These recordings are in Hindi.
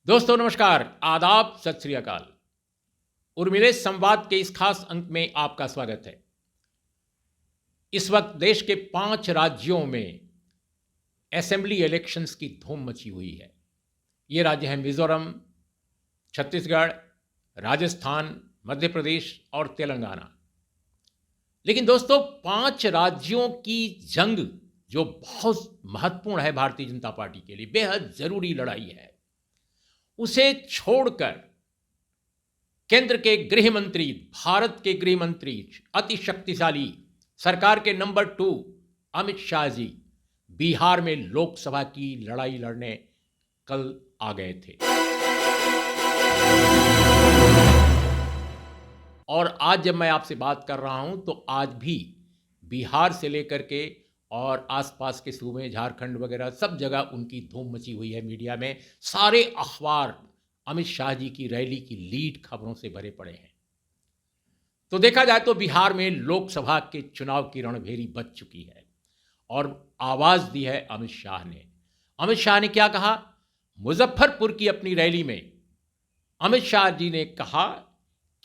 दोस्तों नमस्कार, आदाब, सत श्री अकाल। उर्मिले संवाद के इस खास अंक में आपका स्वागत है। इस वक्त देश के 5 राज्यों में असेंबली इलेक्शंस की धूम मची हुई है। ये राज्य हैं मिजोरम, छत्तीसगढ़, राजस्थान, मध्य प्रदेश और तेलंगाना। लेकिन दोस्तों 5 राज्यों की जंग जो बहुत महत्वपूर्ण है भारतीय जनता पार्टी के लिए, बेहद जरूरी लड़ाई है, उसे छोड़कर केंद्र के गृह मंत्री, भारत के गृह मंत्री, अति शक्तिशाली सरकार के नंबर 2 अमित शाह जी बिहार में लोकसभा की लड़ाई लड़ने कल आ गए थे। और आज जब मैं आपसे बात कर रहा हूं तो आज भी बिहार से लेकर के और आसपास के सूबे, झारखंड वगैरह सब जगह उनकी धूम मची हुई है। मीडिया में सारे अखबार अमित शाह जी की रैली की लीड खबरों से भरे पड़े हैं। तो देखा जाए तो बिहार में लोकसभा के चुनाव की रणभेरी बज चुकी है और आवाज दी है अमित शाह ने। अमित शाह ने क्या कहा? मुजफ्फरपुर की अपनी रैली में अमित शाह जी ने कहा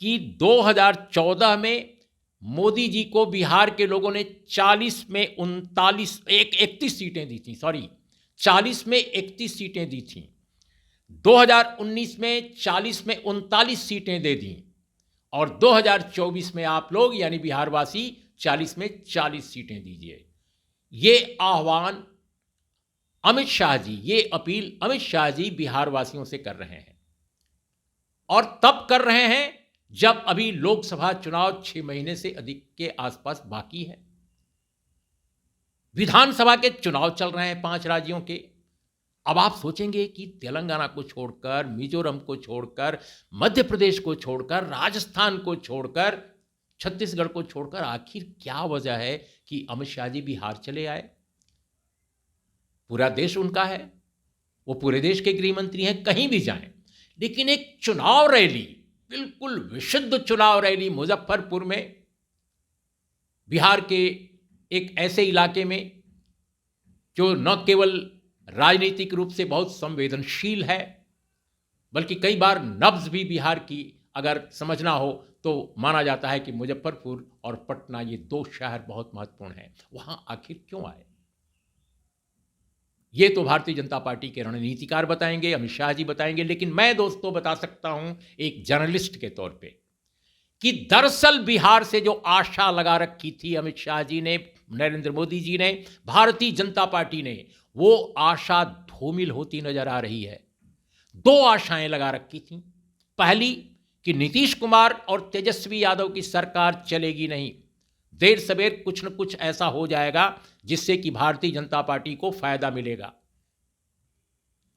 कि 2014 में मोदी जी को बिहार के लोगों ने 40 में 31 सीटें दी थी, 40 में 31 सीटें दी थी। 2019 में 40 में 39 सीटें दे दी और 2024 में आप लोग यानी बिहारवासी 40 में 40 सीटें दीजिए। ये आह्वान अमित शाह जी, ये अपील अमित शाह जी बिहार वासियों से कर रहे हैं और तब कर रहे हैं जब अभी लोकसभा चुनाव 6 महीने से अधिक के आसपास बाकी है। विधानसभा के चुनाव चल रहे हैं 5 राज्यों के। अब आप सोचेंगे कि तेलंगाना को छोड़कर, मिजोरम को छोड़कर, मध्य प्रदेश को छोड़कर, राजस्थान को छोड़कर, छत्तीसगढ़ को छोड़कर आखिर क्या वजह है कि अमित शाह जी बिहार चले आए? पूरा देश उनका है, वो पूरे देश के गृह मंत्री हैं, कहीं भी जाएं। लेकिन एक चुनाव रैली, बिल्कुल विशुद्ध चुनाव रैली मुजफ्फरपुर में, बिहार के एक ऐसे इलाके में जो न केवल राजनीतिक रूप से बहुत संवेदनशील है बल्कि कई बार नब्ज भी बिहार की अगर समझना हो तो माना जाता है कि मुजफ्फरपुर और पटना ये 2 शहर बहुत महत्वपूर्ण हैं। वहां आखिर क्यों आए? ये तो भारतीय जनता पार्टी के रणनीतिकार बताएंगे, अमित शाह जी बताएंगे। लेकिन मैं दोस्तों बता सकता हूं एक जर्नलिस्ट के तौर पे कि दरअसल बिहार से जो आशा लगा रखी थी अमित शाह जी ने, नरेंद्र मोदी जी ने, भारतीय जनता पार्टी ने, वो आशा धूमिल होती नजर आ रही है। 2 आशाएं लगा रखी थी। पहली कि नीतीश कुमार और तेजस्वी यादव की सरकार चलेगी नहीं, देर सवेर कुछ न कुछ ऐसा हो जाएगा जिससे कि भारतीय जनता पार्टी को फायदा मिलेगा।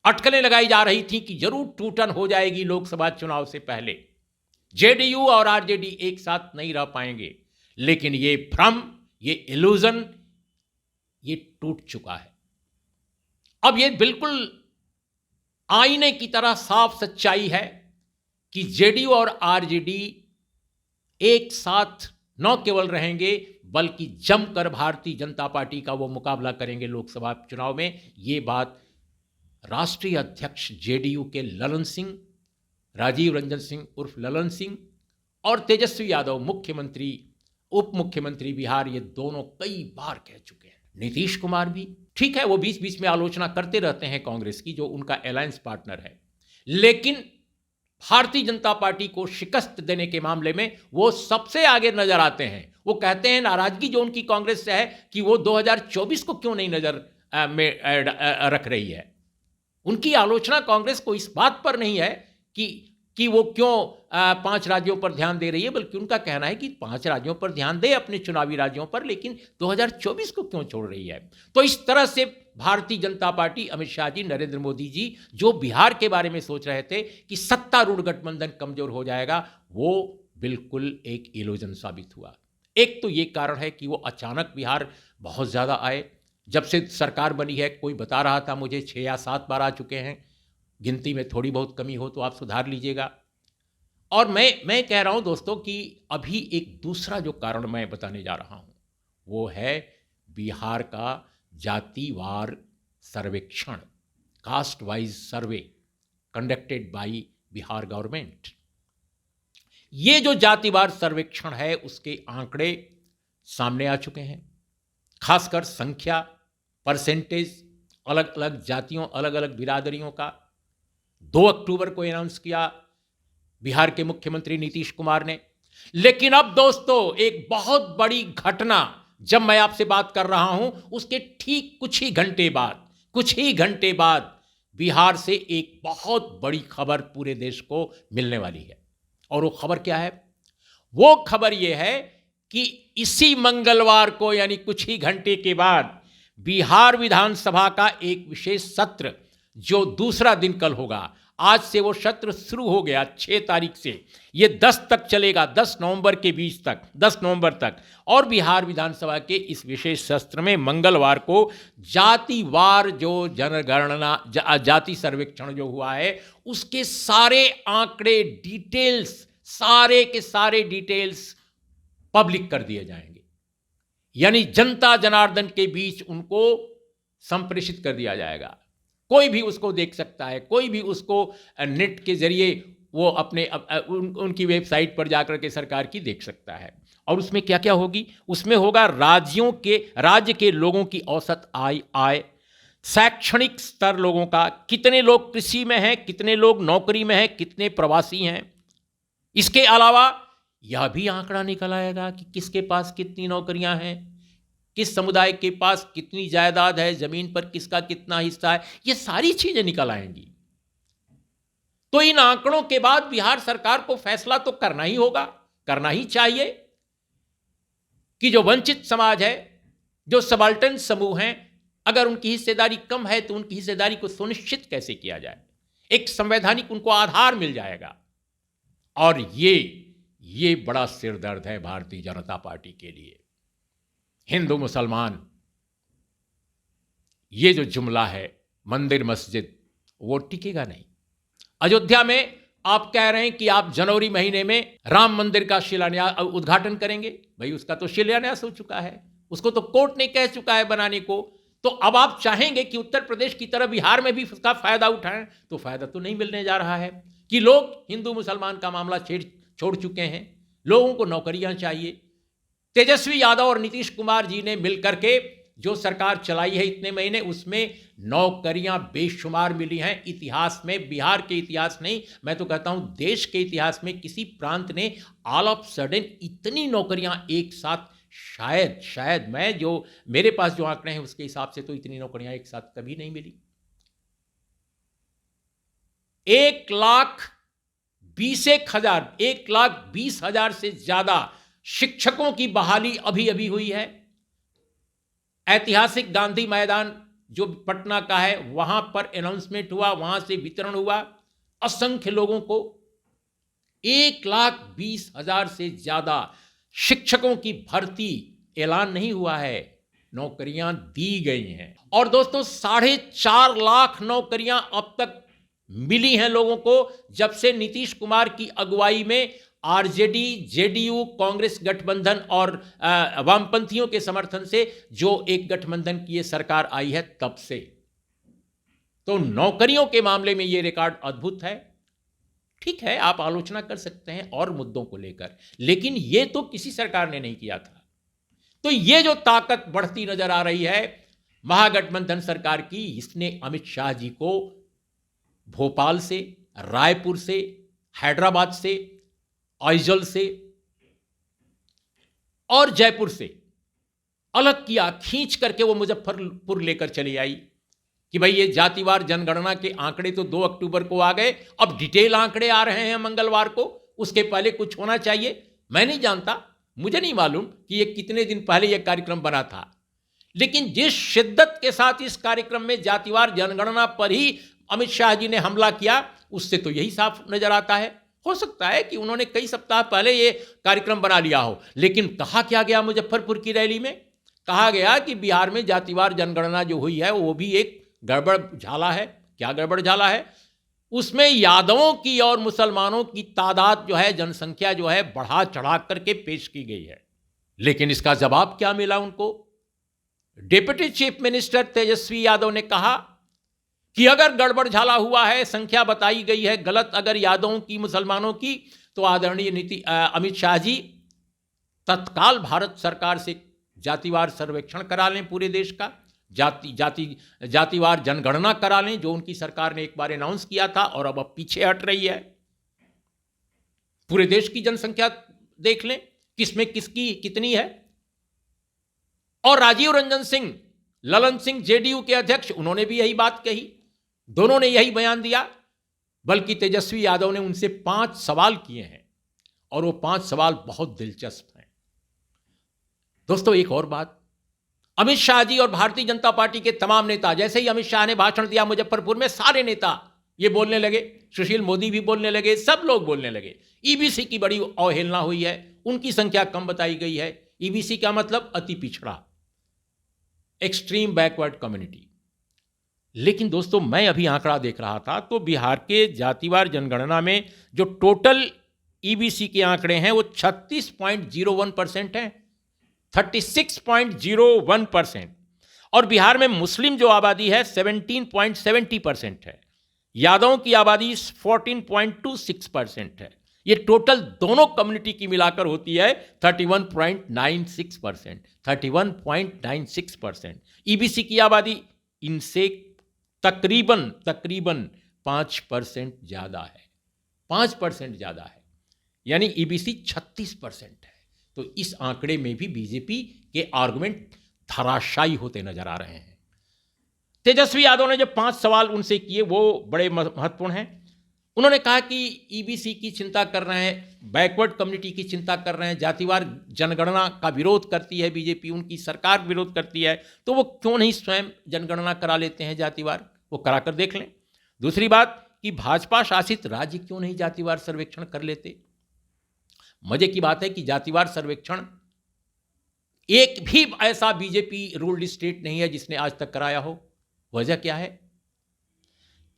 अटकलें लगाई जा रही थी कि जरूर टूटन हो जाएगी लोकसभा चुनाव से पहले, जेडीयू और आरजेडी एक साथ नहीं रह पाएंगे। लेकिन ये भ्रम, ये इल्यूजन, ये टूट चुका है। अब ये बिल्कुल आईने की तरह साफ सच्चाई है कि जेडीयू और आरजेडी एक साथ न केवल रहेंगे बल्कि जमकर भारतीय जनता पार्टी का वो मुकाबला करेंगे लोकसभा चुनाव में। ये बात राष्ट्रीय अध्यक्ष जेडीयू के ललन सिंह, राजीव रंजन सिंह उर्फ ललन सिंह और तेजस्वी यादव मुख्यमंत्री, उप मुख्यमंत्री बिहार, ये दोनों कई बार कह चुके हैं। नीतीश कुमार भी, ठीक है, वो बीच बीच में आलोचना करते रहते हैं कांग्रेस की जो उनका अलायंस पार्टनर है, लेकिन भारतीय जनता पार्टी को शिकस्त देने के मामले में वो सबसे आगे नजर आते हैं। वो कहते हैं नाराजगी जो उनकी कांग्रेस से है कि वो 2024 को क्यों नहीं नजर में रख रही है। उनकी आलोचना कांग्रेस को इस बात पर नहीं है कि वो क्यों 5 राज्यों पर ध्यान दे रही है, बल्कि उनका कहना है कि 5 राज्यों पर ध्यान दे, अपने चुनावी राज्यों पर, लेकिन 2024 को क्यों छोड़ रही है। तो इस तरह से भारतीय जनता पार्टी, अमित शाह जी, नरेंद्र मोदी जी जो बिहार के बारे में सोच रहे थे कि सत्तारूढ़ गठबंधन कमजोर हो जाएगा, वो बिल्कुल एक इल्यूजन साबित हुआ। एक तो ये कारण है कि वो अचानक बिहार बहुत ज्यादा आए। जब से सरकार बनी है, कोई बता रहा था मुझे 6 या 7 बार आ चुके हैं। गिनती में थोड़ी बहुत कमी हो तो आप सुधार लीजिएगा। और मैं कह रहा हूं दोस्तों कि अभी एक दूसरा जो कारण मैं बताने जा रहा हूं वो है बिहार का जातिवार सर्वेक्षण, caste wise survey. Conducted by Bihar government. ये जो जातिवार सर्वेक्षण है उसके आंकड़े सामने आ चुके हैं, खासकर संख्या, परसेंटेज, अलग अलग जातियों, अलग अलग बिरादरियों का 2 अक्टूबर को अनाउंस किया बिहार के मुख्यमंत्री नीतीश कुमार ने। लेकिन अब दोस्तों एक बहुत बड़ी घटना, जब मैं आपसे बात कर रहा हूं उसके ठीक कुछ ही घंटे बाद बिहार से एक बहुत बड़ी खबर पूरे देश को मिलने वाली है। और वो खबर क्या है? वो खबर ये है कि इसी मंगलवार को, यानी कुछ ही घंटे के बाद, बिहार विधानसभा का एक विशेष सत्र जो दूसरा दिन कल होगा, आज से वो सत्र शुरू हो गया 6 तारीख से, ये 10 तक चलेगा, 10 नवंबर के बीच तक, 10 नवंबर तक। और बिहार विधानसभा के इस विशेष सत्र में मंगलवार को जातिवार जो जनगणना, जाति सर्वेक्षण जो हुआ है उसके सारे आंकड़े, डिटेल्स, सारे के सारे डिटेल्स पब्लिक कर दिए जाएंगे, यानी जनता जनार्दन के बीच उनको संप्रेषित कर दिया जाएगा। कोई भी उसको देख सकता है, कोई भी उसको नेट के जरिए वो अपने उनकी वेबसाइट पर जाकर के सरकार की देख सकता है। और उसमें क्या क्या होगी? उसमें होगा राज्य के लोगों की औसत आय, शैक्षणिक स्तर लोगों का, कितने लोग कृषि में हैं, कितने लोग नौकरी में हैं, कितने प्रवासी हैं। इसके अलावा यह भी आंकड़ा निकल आएगा कि किसके पास कितनी नौकरियां हैं, किस समुदाय के पास कितनी जायदाद है, जमीन पर किसका कितना हिस्सा है, ये सारी चीजें निकल आएंगी। तो इन आंकड़ों के बाद बिहार सरकार को फैसला तो करना ही होगा, करना ही चाहिए कि जो वंचित समाज है, जो सबाल्टर्न समूह हैं, अगर उनकी हिस्सेदारी कम है तो उनकी हिस्सेदारी को सुनिश्चित कैसे किया जाए, एक संवैधानिक उनको आधार मिल जाएगा। और ये बड़ा सिरदर्द है भारतीय जनता पार्टी के लिए। हिंदू मुसलमान, ये जो जुमला है मंदिर मस्जिद, वो टिकेगा नहीं। अयोध्या में आप कह रहे हैं कि आप जनवरी महीने में राम मंदिर का शिलान्यास, उद्घाटन करेंगे। भाई उसका तो शिलान्यास हो चुका है, उसको तो कोर्ट ने कह चुका है बनाने को। तो अब आप चाहेंगे कि उत्तर प्रदेश की तरह बिहार में भी उसका फायदा उठाएं, तो फायदा तो नहीं मिलने जा रहा है कि लोग हिंदू मुसलमान का मामला छोड़ चुके हैं, लोगों को नौकरियां चाहिए। तेजस्वी यादव और नीतीश कुमार जी ने मिलकर के जो सरकार चलाई है इतने महीने, उसमें नौकरियां बेशुमार मिली हैं। इतिहास में, बिहार के इतिहास नहीं, मैं तो कहता हूं देश के इतिहास में किसी प्रांत ने ऑल ऑफ सडन इतनी नौकरियां एक साथ, शायद मैं जो मेरे पास जो आंकड़े हैं उसके हिसाब से तो इतनी नौकरियां एक साथ कभी नहीं मिली। 1,20,000 से ज्यादा शिक्षकों की बहाली अभी अभी हुई है। ऐतिहासिक गांधी मैदान जो पटना का है, वहां पर अनाउंसमेंट हुआ, वहां से वितरण हुआ असंख्य लोगों को। 1,20,000 से ज्यादा शिक्षकों की भर्ती ऐलान नहीं हुआ है, नौकरियां दी गई हैं। और दोस्तों 4.5 लाख नौकरियां अब तक मिली हैं लोगों को, जब से नीतीश कुमार की अगुवाई में आरजेडी, जेडीयू, कांग्रेस गठबंधन और वामपंथियों के समर्थन से जो एक गठबंधन की ये सरकार आई है तब से। तो नौकरियों के मामले में ये रिकॉर्ड अद्भुत है। ठीक है, आप आलोचना कर सकते हैं और मुद्दों को लेकर, लेकिन ये तो किसी सरकार ने नहीं किया था। तो ये जो ताकत बढ़ती नजर आ रही है महागठबंधन सरकार की, इसने अमित शाह जी को भोपाल से, रायपुर से, हैदराबाद से, आइजल से और जयपुर से अलग किया, खींच करके वो मुजफ्फरपुर लेकर चली आई कि भाई ये जातिवार जनगणना के आंकड़े तो 2 अक्टूबर को आ गए, अब डिटेल आंकड़े आ रहे हैं मंगलवार को, उसके पहले कुछ होना चाहिए। मैं नहीं जानता, मुझे नहीं मालूम कि ये कितने दिन पहले ये कार्यक्रम बना था, लेकिन जिस शिद्दत के साथ इस कार्यक्रम में जातिवार जनगणना पर ही अमित शाह जी ने हमला किया, उससे तो यही साफ नजर आता है। हो सकता है कि उन्होंने कई सप्ताह पहले ये कार्यक्रम बना लिया हो, लेकिन कहा क्या गया मुजफ्फरपुर की रैली में? कहा गया कि बिहार में जातिवार जनगणना जो हुई है वो भी एक गड़बड़ झाला है। क्या गड़बड़ झाला है? उसमें यादवों की और मुसलमानों की तादाद जो है, जनसंख्या जो है, बढ़ा चढ़ा करके पेश की गई है। लेकिन इसका जवाब क्या मिला उनको? Deputy chief minister Tejashwi Yadav ने कहा कि अगर गड़बड़ झाला हुआ है, संख्या बताई गई है गलत अगर यादवों की, मुसलमानों की, तो आदरणीय अमित शाह जी तत्काल भारत सरकार से जातिवार सर्वेक्षण करा लें पूरे देश का, जातिवार जनगणना करा लें, जो उनकी सरकार ने एक बार अनाउंस किया था और अब पीछे हट रही है। पूरे देश की जनसंख्या देख लें, किसमें किसकी कितनी है। और राजीव रंजन सिंह, ललन सिंह जेडीयू के अध्यक्ष, उन्होंने भी यही बात कही, दोनों ने यही बयान दिया। बल्कि तेजस्वी यादव ने उनसे 5 सवाल किए हैं और वो 5 सवाल बहुत दिलचस्प हैं। दोस्तों एक और बात, अमित शाह जी और भारतीय जनता पार्टी के तमाम नेता, जैसे ही अमित शाह ने भाषण दिया मुजफ्फरपुर में, सारे नेता ये बोलने लगे, सुशील मोदी भी बोलने लगे, सब लोग बोलने लगे ईबीसी की बड़ी अवहेलना हुई है, उनकी संख्या कम बताई गई है। ईबीसी का मतलब अति पिछड़ा, एक्सट्रीम बैकवर्ड कम्युनिटी। लेकिन दोस्तों मैं अभी आंकड़ा देख रहा था तो बिहार के जातिवार जनगणना में जो टोटल ईबीसी के आंकड़े हैं वो 36.01% हैं, 36.01%। और बिहार में मुस्लिम जो आबादी है 17.70% है, यादवों की आबादी 14.26% है। ये टोटल दोनों कम्युनिटी की मिलाकर होती है 31.96%, 31.96%। ईबीसी की आबादी इनसे तकरीबन 5% ज़्यादा है, 5% ज़्यादा है, यानी ईबीसी 36% है। तो इस आंकड़े में भी बीजेपी के आर्गुमेंट धराशायी होते नजर आ रहे हैं। तेजस्वी यादव ने जो 5 सवाल उनसे किए वो बड़े महत्वपूर्ण हैं। उन्होंने कहा कि ईबीसी की चिंता कर रहे हैं, बैकवर्ड कम्युनिटी की चिंता कर रहे हैं, जातिवार जनगणना का विरोध करती है बीजेपी, उनकी सरकार विरोध करती है, तो वो क्यों नहीं स्वयं जनगणना करा लेते हैं जातिवार, वो कराकर देख लें। दूसरी बात कि भाजपा शासित राज्य क्यों नहीं जातिवार सर्वेक्षण कर लेते। मजे की बात है कि जातिवार सर्वेक्षण एक भी ऐसा बीजेपी रूल्ड स्टेट नहीं है जिसने आज तक कराया हो। वजह क्या है?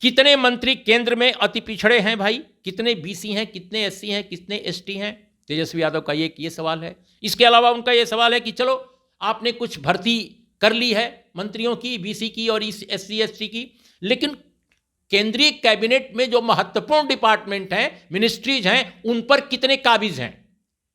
कितने मंत्री केंद्र में अति पिछड़े हैं भाई, कितने बीसी हैं, कितने एससी हैं, कितने एसटी हैं? तेजस्वी यादव का ये सवाल है। इसके अलावा उनका ये सवाल है कि चलो आपने कुछ भर्ती कर ली है मंत्रियों की, बीसी की और एससी एसटी की, लेकिन केंद्रीय कैबिनेट में जो महत्वपूर्ण डिपार्टमेंट हैं, मिनिस्ट्रीज हैं, उन पर कितने काबिज हैं?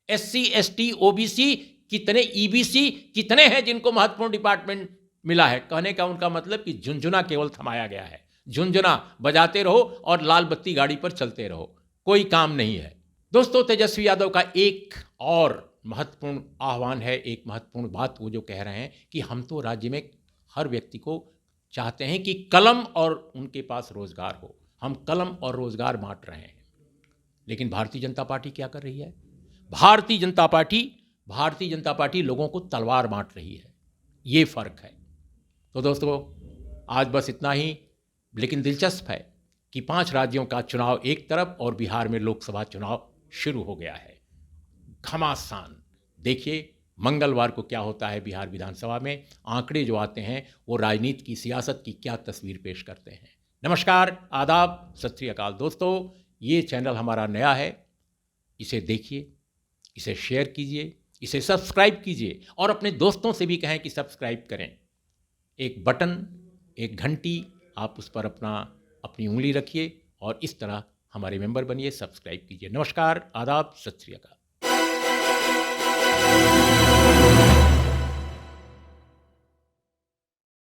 एससी एसटी ओबीसी कितने, ईबीसी कितने हैं जिनको महत्वपूर्ण डिपार्टमेंट मिला है? कहने का उनका मतलब कि झुंझुना केवल थमाया गया है, झुंझुना बजाते रहो और लाल बत्ती गाड़ी पर चलते रहो, कोई काम नहीं है। दोस्तों तेजस्वी यादव का एक और महत्वपूर्ण आह्वान है, एक महत्वपूर्ण बात वो जो कह रहे हैं कि हम तो राज्य में हर व्यक्ति को चाहते हैं कि कलम और उनके पास रोजगार हो, हम कलम और रोजगार बांट रहे हैं। लेकिन भारतीय जनता पार्टी क्या कर रही है? भारतीय जनता पार्टी लोगों को तलवार बांट रही है, ये फर्क है। तो दोस्तों आज बस इतना ही, लेकिन दिलचस्प है कि 5 राज्यों का चुनाव एक तरफ और बिहार में लोकसभा चुनाव शुरू हो गया है। घमासान देखिए मंगलवार को क्या होता है बिहार विधानसभा में। आंकड़े जो आते हैं वो राजनीति की, सियासत की क्या तस्वीर पेश करते हैं। नमस्कार, आदाब, सत श्री अकाल। दोस्तों ये चैनल हमारा नया है, इसे देखिए, इसे शेयर कीजिए, इसे सब्सक्राइब कीजिए और अपने दोस्तों से भी कहें कि सब्सक्राइब करें। एक बटन, एक घंटी, आप उस पर अपनी उंगली रखिए और इस तरह हमारे मेंबर बनिए, सब्सक्राइब कीजिए। नमस्कार, आदाब, सत श्री अकाल।